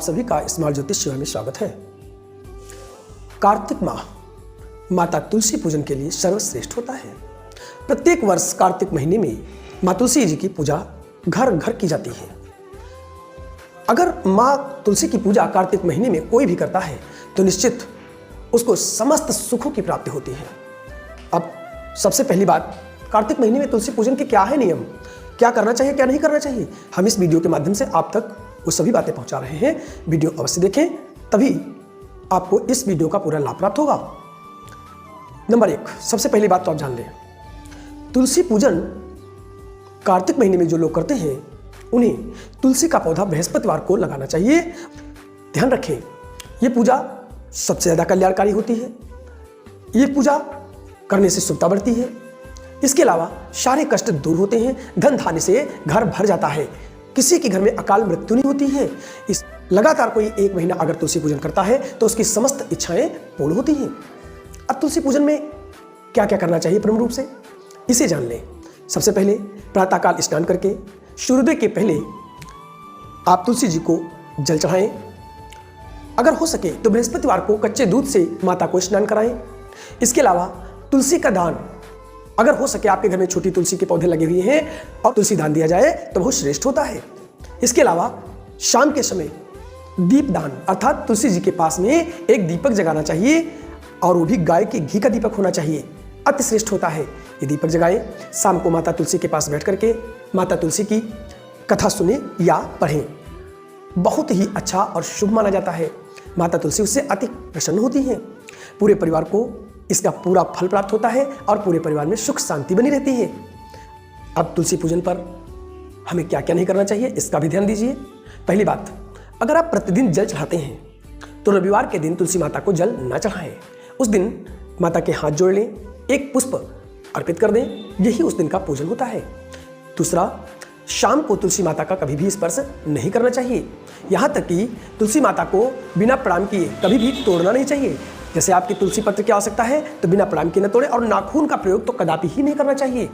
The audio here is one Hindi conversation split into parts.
सभी का स्मार्ट ज्योतिष सेवा में स्वागत है। कार्तिक माह माता तुलसी पूजन के लिए सर्वश्रेष्ठ होता है। प्रत्येक वर्ष कार्तिक महीने में माँ तुलसी जी की पूजा घर घर की जाती है। अगर माँ तुलसी की पूजा कार्तिक महीने में कोई भी करता है तो निश्चित उसको समस्त सुखों की प्राप्ति होती है। अब सबसे पहली बात, कार्तिक महीने में तुलसी पूजन के क्या है नियम, क्या करना चाहिए क्या नहीं करना चाहिए, हम इस वीडियो के माध्यम से आप तक वो सभी बातें पहुंचा रहे हैं। वीडियो अवश्य देखें, तभी आपको इस वीडियो का पूरा लाभ प्राप्त होगा। नंबर 1, सबसे पहली बात तो आप जान लें, तुलसी पूजन कार्तिक महीने में जो लोग करते हैं उन्हें तुलसी का पौधा बृहस्पतिवार को लगाना चाहिए। ध्यान रखें, ये पूजा सबसे ज़्यादा कल्याणकारी होती है। ये पूजा करने से शुभता बढ़ती है। इसके अलावा सारे कष्ट दूर होते हैं, धन धान्य से घर भर जाता है, किसी के घर में अकाल मृत्यु नहीं होती है। इस लगातार कोई 1 महीना अगर तुलसी पूजन करता है तो उसकी समस्त इच्छाएं पूर्ण होती हैं। अब तुलसी पूजन में क्या क्या करना चाहिए प्रमुख रूप से, इसे जान लें। सबसे पहले प्रातःकाल स्नान करके सूर्योदय के पहले आप तुलसी जी को जल चढ़ाएं। अगर हो सके तो बृहस्पतिवार को कच्चे दूध से माता को स्नान कराएं। इसके अलावा तुलसी का दान, अगर हो सके आपके घर में छोटी तुलसी के पौधे लगे हुए हैं और तुलसी दान दिया जाए तो बहुत श्रेष्ठ होता है। इसके अलावा शाम के समय दीप दान, अर्थात तुलसी जी के पास में एक दीपक जगाना चाहिए और वो भी गाय के घी का दीपक होना चाहिए, अति श्रेष्ठ होता है। ये दीपक जगाएं, शाम को माता तुलसी के पास बैठ करके माता तुलसी की कथा सुने या पढ़ें, बहुत ही अच्छा और शुभ माना जाता है। माता तुलसी उससे अति प्रसन्न होती हैं। पूरे परिवार को इसका पूरा फल प्राप्त होता है और पूरे परिवार में सुख शांति बनी रहती है। अब तुलसी पूजन पर हमें क्या क्या नहीं करना चाहिए इसका भी ध्यान दीजिए। पहली बात, अगर आप प्रतिदिन जल चढ़ाते हैं तो रविवार के दिन तुलसी माता को जल न चढ़ाएं। उस दिन माता के हाथ जोड़ लें, एक पुष्प अर्पित कर दें, यही उस दिन का पूजन होता है। दूसरा, शाम को तुलसी माता का कभी भी स्पर्श नहीं करना चाहिए। यहाँ तक कि तुलसी माता को बिना प्रणाम किए कभी भी तोड़ना नहीं चाहिए। जैसे आपकी तुलसी पत्र की आवश्यकता है तो बिना प्रणाम किए न तोड़े, और नाखून का प्रयोग तो कदापि ही नहीं करना चाहिए।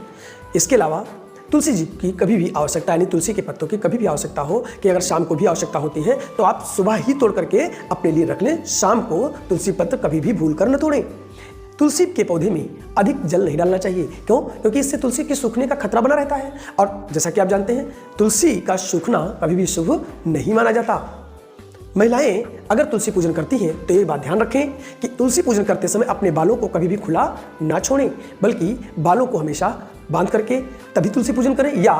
इसके अलावा तुलसी जी की कभी भी आवश्यकता, यानी तुलसी के पत्तों की कभी भी आवश्यकता हो कि अगर शाम को भी आवश्यकता होती है तो आप सुबह ही तोड़ करके अपने लिए रख लें। शाम को तुलसी पत्र कभी भी भूल कर न तोड़ें। तुलसी के पौधे में अधिक जल नहीं डालना चाहिए। क्यों? क्योंकि इससे तुलसी के सूखने का खतरा बना रहता है, और जैसा कि आप जानते हैं तुलसी का सूखना कभी भी शुभ नहीं माना जाता। महिलाएं अगर तुलसी पूजन करती हैं तो ये बात ध्यान रखें कि तुलसी पूजन करते समय अपने बालों को कभी भी खुला ना छोड़ें, बल्कि बालों को हमेशा बांध करके तभी तुलसी पूजन करें, या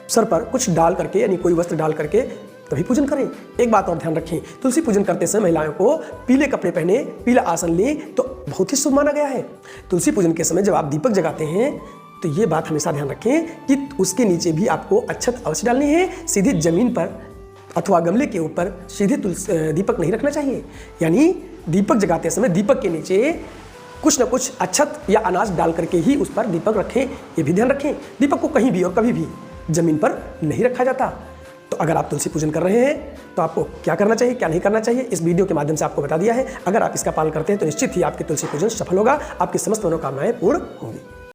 सर पर कुछ डाल करके, यानी कोई वस्त्र डाल करके तभी पूजन करें। एक बात और ध्यान रखें, तुलसी पूजन करते समय महिलाओं को पीले कपड़े पहने, पीला आसन लें तो बहुत ही शुभ माना गया है। तुलसी पूजन के समय जब आप दीपक जगाते हैं तो ये बात हमेशा ध्यान रखें कि उसके नीचे भी आपको अक्षत अवश्य डालनी है। सीधी जमीन पर अथवा गमले के ऊपर सीधे दीपक नहीं रखना चाहिए, यानी दीपक जगाते समय दीपक के नीचे कुछ न कुछ अक्षत या अनाज डाल करके ही उस पर दीपक रखें। ये भी ध्यान रखें, दीपक को कहीं भी और कभी भी जमीन पर नहीं रखा जाता। तो अगर आप तुलसी पूजन कर रहे हैं तो आपको क्या करना चाहिए क्या नहीं करना चाहिए इस वीडियो के माध्यम से आपको बता दिया है। अगर आप इसका पालन करते हैं तो निश्चित ही आपकी तुलसी पूजन सफल होगा, आपकी समस्त मनोकामनाएं पूर्ण होंगी।